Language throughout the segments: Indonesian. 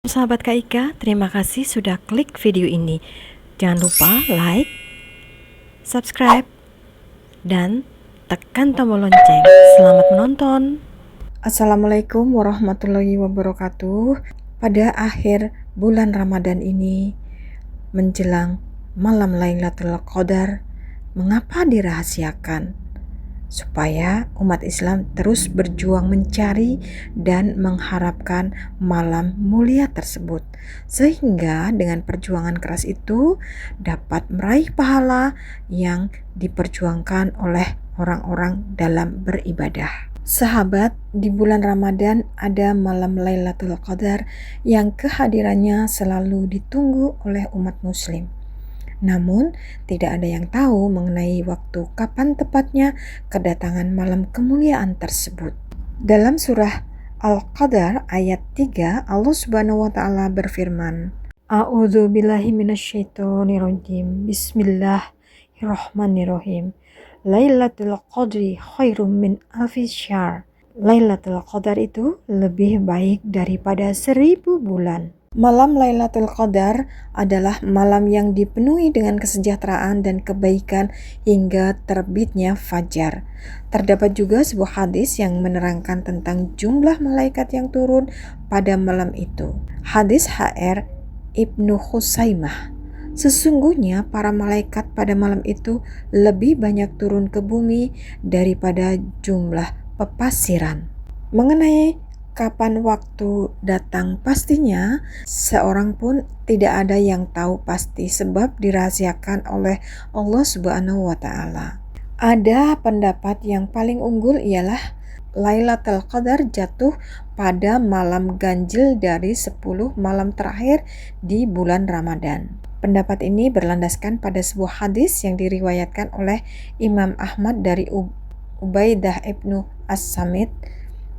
Sahabat Kak Ika, terima kasih sudah klik video ini. Jangan lupa like, subscribe, dan tekan tombol lonceng. Selamat menonton. Assalamualaikum warahmatullahi wabarakatuh. Pada akhir bulan Ramadan ini, menjelang malam Lailatul Qadar, mengapa dirahasiakan? Supaya umat Islam terus berjuang mencari dan mengharapkan malam mulia tersebut, sehingga dengan perjuangan keras itu dapat meraih pahala yang diperjuangkan oleh orang-orang dalam beribadah. Sahabat, di bulan Ramadan ada malam Lailatul Qadar yang kehadirannya selalu ditunggu oleh umat muslim. Namun, tidak ada yang tahu mengenai waktu kapan tepatnya kedatangan malam kemuliaan tersebut. Dalam surah Al-Qadar ayat 3, Allah Subhanahu wa taala berfirman, A'udzu billahi minasyaitonirrajim. Bismillahirrahmanirrahim. Lailatul Qadri khairum min alfi syahr. Lailatul Qadar itu lebih baik daripada 1000 bulan. Malam Lailatul Qadar adalah malam yang dipenuhi dengan kesejahteraan dan kebaikan hingga terbitnya fajar. Terdapat juga sebuah hadis yang menerangkan tentang jumlah malaikat yang turun pada malam itu. Hadis HR Ibnu Khusaimah. Sesungguhnya para malaikat pada malam itu lebih banyak turun ke bumi daripada jumlah pepasiran. Mengenai kapan waktu datang pastinya, seorang pun tidak ada yang tahu pasti sebab dirahasiakan oleh Allah Subhanahu wa taala. Ada pendapat yang paling unggul ialah Lailatul Qadar jatuh pada malam ganjil dari 10 malam terakhir di bulan Ramadan. Pendapat ini berlandaskan pada sebuah hadis yang diriwayatkan oleh Imam Ahmad dari Ubaidah ibnu As-Samit.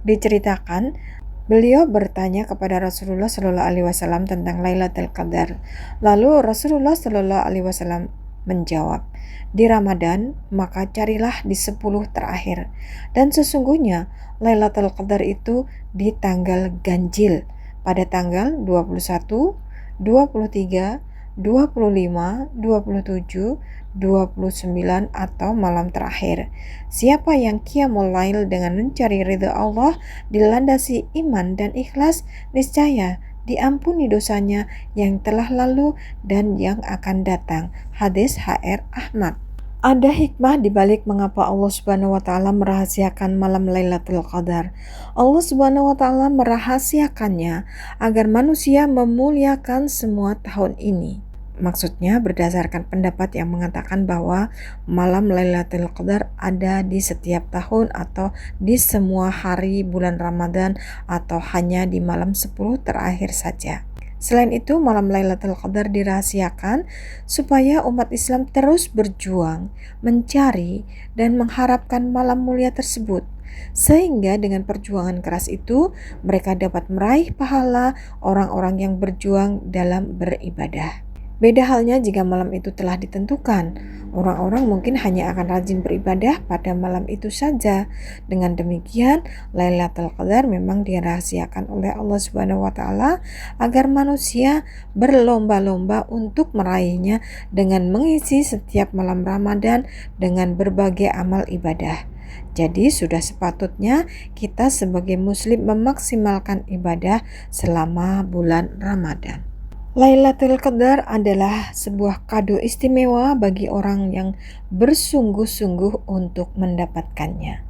Diceritakan, beliau bertanya kepada Rasulullah Shallallahu Alaihi Wasallam tentang Lailatul Qadar. Lalu Rasulullah Shallallahu Alaihi Wasallam menjawab, di Ramadan maka carilah di 10 terakhir. Dan sesungguhnya Lailatul Qadar itu di tanggal ganjil pada tanggal 21, 23, 25, 27, 29 atau malam terakhir. Siapa yang qiyamul lail dengan mencari ridha Allah, dilandasi iman dan ikhlas, niscaya diampuni dosanya yang telah lalu dan yang akan datang. Hadis HR Ahmad. Ada hikmah dibalik mengapa Allah Subhanahu wa taala merahasiakan malam Lailatul Qadar. Allah Subhanahu wa taala merahasiakannya agar manusia memuliakan semua tahun ini. Maksudnya berdasarkan pendapat yang mengatakan bahwa malam Lailatul Qadar ada di setiap tahun atau di semua hari bulan Ramadan atau hanya di malam 10 terakhir saja. Selain itu, malam Lailatul Qadar dirahasiakan supaya umat Islam terus berjuang, mencari dan mengharapkan malam mulia tersebut. Sehingga dengan perjuangan keras itu, mereka dapat meraih pahala orang-orang yang berjuang dalam beribadah. Beda halnya jika malam itu telah ditentukan, orang-orang mungkin hanya akan rajin beribadah pada malam itu saja. Dengan demikian, Lailatul Qadar memang dirahasiakan oleh Allah Subhanahu wa taala agar manusia berlomba-lomba untuk meraihnya dengan mengisi setiap malam Ramadan dengan berbagai amal ibadah. Jadi sudah sepatutnya kita sebagai muslim memaksimalkan ibadah selama bulan Ramadan. Lailatul Qadar adalah sebuah kado istimewa bagi orang yang bersungguh-sungguh untuk mendapatkannya.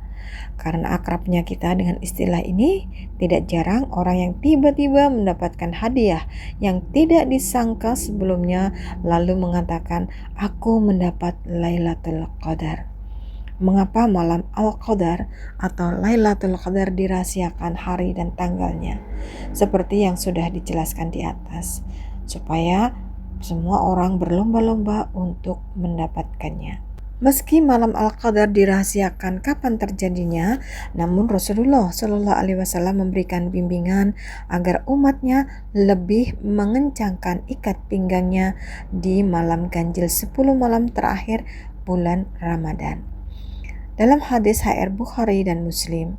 Karena akrabnya kita dengan istilah ini, tidak jarang orang yang tiba-tiba mendapatkan hadiah yang tidak disangka sebelumnya lalu mengatakan, "Aku mendapat Lailatul Qadar." Mengapa malam Al-Qadar atau Lailatul Qadar dirahasiakan hari dan tanggalnya? Seperti yang sudah dijelaskan di atas, supaya semua orang berlomba-lomba untuk mendapatkannya. Meski malam Al-Qadar dirahasiakan kapan terjadinya, namun Rasulullah Shallallahu Alaihi Wasallam memberikan bimbingan agar umatnya lebih mengencangkan ikat pinggangnya di malam ganjil 10 malam terakhir bulan Ramadan. Dalam hadis HR Bukhari dan Muslim,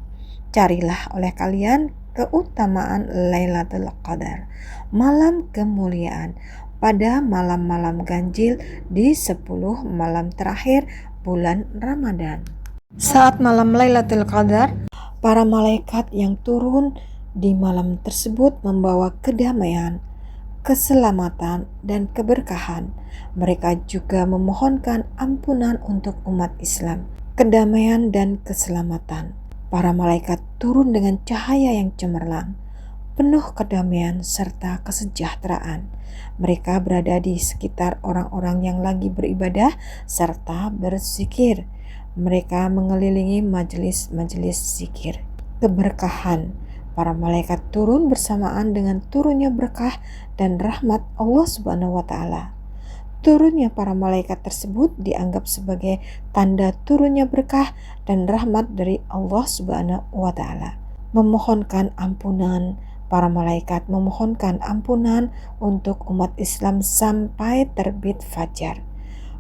Carilah oleh kalian keutamaan Lailatul Qadar, malam kemuliaan pada malam-malam ganjil di 10 malam terakhir bulan Ramadan. Saat malam Lailatul Qadar, para malaikat yang turun di malam tersebut membawa kedamaian, keselamatan, dan keberkahan. Mereka juga memohonkan ampunan untuk umat Islam, kedamaian dan keselamatan. Para malaikat turun dengan cahaya yang cemerlang, penuh kedamaian serta kesejahteraan. Mereka berada di sekitar orang-orang yang lagi beribadah serta berzikir. Mereka mengelilingi majelis-majelis zikir. Keberkahan para malaikat turun bersamaan dengan turunnya berkah dan rahmat Allah Subhanahu wa taala. Turunnya para malaikat tersebut dianggap sebagai tanda turunnya berkah dan rahmat dari Allah Subhanahu wa taala. Memohonkan ampunan, para malaikat memohonkan ampunan untuk umat Islam sampai terbit fajar.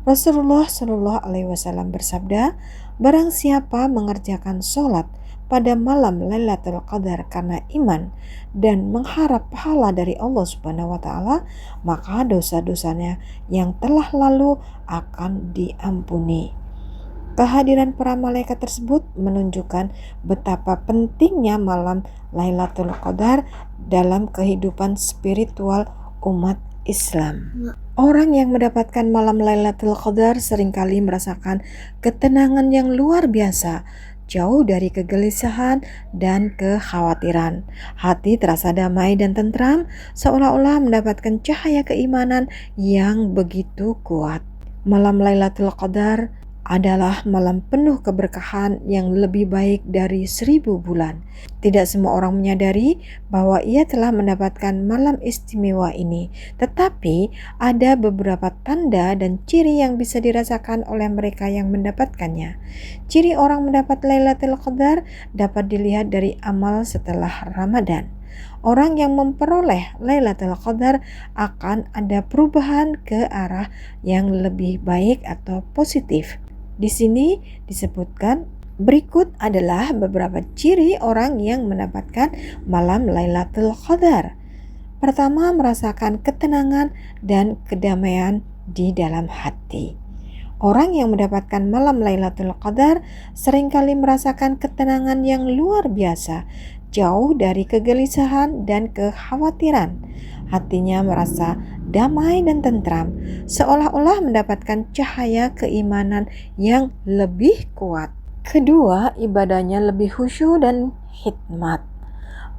Rasulullah Shallallahu Alaihi Wasallam bersabda, barang siapa mengerjakan sholat pada malam Lailatul Qadar karena iman dan mengharap pahala dari Allah Subhanahu wa taala, maka dosa-dosanya yang telah lalu akan diampuni. Kehadiran para malaikat tersebut menunjukkan betapa pentingnya malam Lailatul Qadar dalam kehidupan spiritual umat Islam. Orang yang mendapatkan malam Lailatul Qadar seringkali merasakan ketenangan yang luar biasa, jauh dari kegelisahan dan kekhawatiran. Hati terasa damai dan tentram, seolah-olah mendapatkan cahaya keimanan yang begitu kuat. Malam Lailatul Qadar adalah malam penuh keberkahan yang lebih baik dari 1000 bulan. Tidak semua orang menyadari bahwa ia telah mendapatkan malam istimewa ini, tetapi ada beberapa tanda dan ciri yang bisa dirasakan oleh mereka yang mendapatkannya. Ciri orang mendapat Lailatul Qadar dapat dilihat dari amal setelah Ramadan. Orang yang memperoleh Lailatul Qadar akan ada perubahan ke arah yang lebih baik atau positif. Di sini disebutkan berikut adalah beberapa ciri orang yang mendapatkan malam Lailatul Qadar. Pertama, merasakan ketenangan dan kedamaian di dalam hati. Orang yang mendapatkan malam Lailatul Qadar seringkali merasakan ketenangan yang luar biasa, jauh dari kegelisahan dan kekhawatiran. Hatinya merasa damai dan tentram, seolah-olah mendapatkan cahaya keimanan yang lebih kuat. Kedua, ibadahnya lebih khusyuk dan hikmat.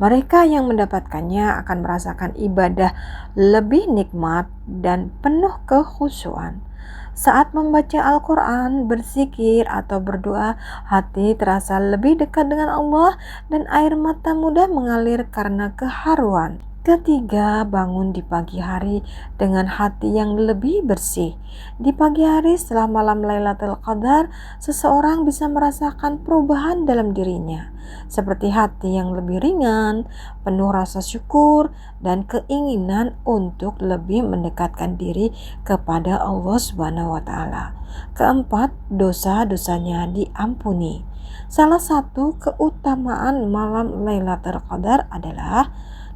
Mereka yang mendapatkannya akan merasakan ibadah lebih nikmat dan penuh kekhusyuan. Saat membaca Al-Quran, berzikir, atau berdoa, hati terasa lebih dekat dengan Allah dan air mata mudah mengalir karena keharuan. Ketiga, bangun di pagi hari dengan hati yang lebih bersih. Di pagi hari setelah malam Lailatul Qadar, seseorang bisa merasakan perubahan dalam dirinya, seperti hati yang lebih ringan, penuh rasa syukur, dan keinginan untuk lebih mendekatkan diri kepada Allah Subhanahu wa taala. Keempat, dosa-dosanya diampuni. Salah satu keutamaan malam Lailatul Qadar adalah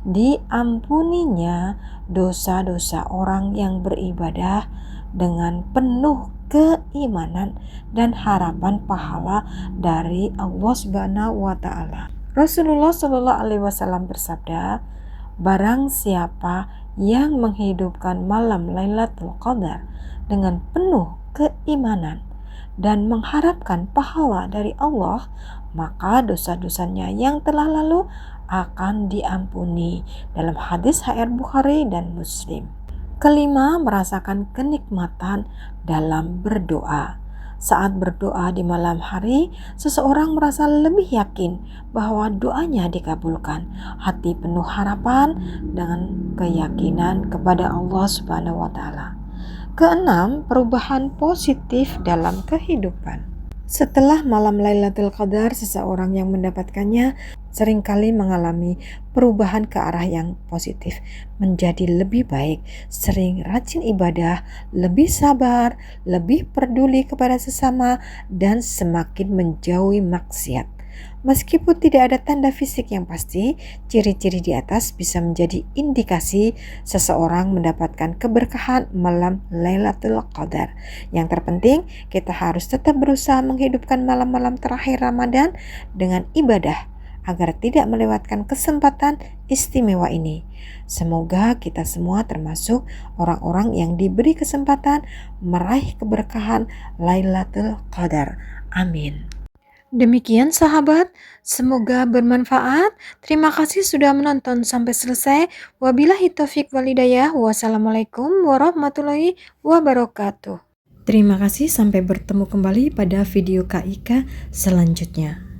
diampuninya dosa-dosa orang yang beribadah dengan penuh keimanan dan harapan pahala dari Allah Subhanahu wa taala. Rasulullah Shallallahu alaihi wasallam bersabda, barang siapa yang menghidupkan malam Lailatul Qadar dengan penuh keimanan dan mengharapkan pahala dari Allah, maka dosa-dosanya yang telah lalu akan diampuni, dalam hadis HR Bukhari dan Muslim. Kelima, merasakan kenikmatan dalam berdoa. Saat berdoa di malam hari, seseorang merasa lebih yakin bahwa doanya dikabulkan. Hati penuh harapan dengan keyakinan kepada Allah Subhanahu wa taala. Keenam, perubahan positif dalam kehidupan. Setelah malam Lailatul Qadar, seseorang yang mendapatkannya seringkali mengalami perubahan ke arah yang positif, menjadi lebih baik, sering rajin ibadah, lebih sabar, lebih peduli kepada sesama, dan semakin menjauhi maksiat. Meskipun tidak ada tanda fisik yang pasti, ciri-ciri di atas bisa menjadi indikasi seseorang mendapatkan keberkahan malam Lailatul Qadar. Yang terpenting, kita harus tetap berusaha menghidupkan malam-malam terakhir Ramadan dengan ibadah agar tidak melewatkan kesempatan istimewa ini. Semoga kita semua termasuk orang-orang yang diberi kesempatan meraih keberkahan Lailatul Qadar. Amin. Demikian sahabat, semoga bermanfaat. Terima kasih sudah menonton sampai selesai. Wabillahi taufik walhidayah. Wassalamualaikum warahmatullahi wabarakatuh. Terima kasih, sampai bertemu kembali pada video Kak Ika selanjutnya.